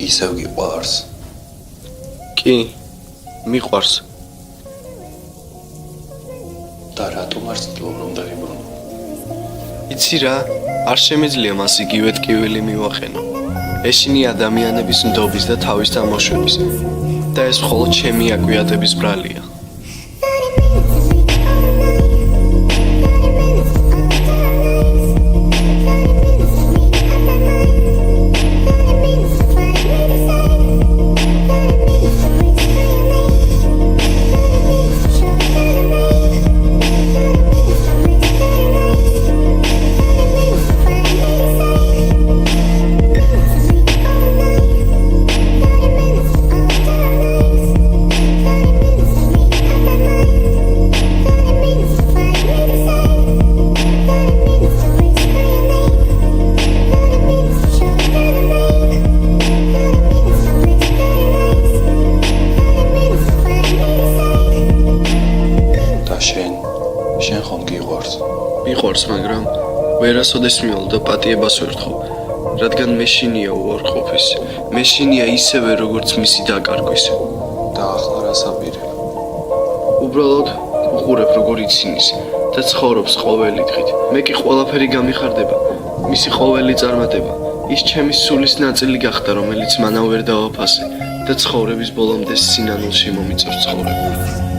ისევ გიყვარს? კი, მიყვარს. და რატომ არ ცდილობ რომ დაიბრუნო? იცი რა, არ შემიძლია მას იგივე ტკივილი მივახენო. ეშინი ადამიანების ნდობის და თავის თამაშების. და ეს მხოლოდ ჩემი აკვიატების ბრალია. შენ ხომ გიყვარს? მიყვარს, მაგრამ ვერასოდეს მივალ და პატიებას ვერთხო, რადგან მეშინია უარყოფის, მეშინია ისევე როგორც მისი დაკარგვის. და ახლა რას აპირებ? უბრალოდ უყურებ როგორ იცინის და ცხოვრობს ყოველი დღით. მე კი ყველაფერი გამიხარდება, მისი ყოველი წარმატება, ის ჩემი სულის ნაწილი გახდა, რომელიც მანავ ვერ დავაფასე და ცხოვრების ბოლომდე სინანულში მომიწევს ცხოვრება.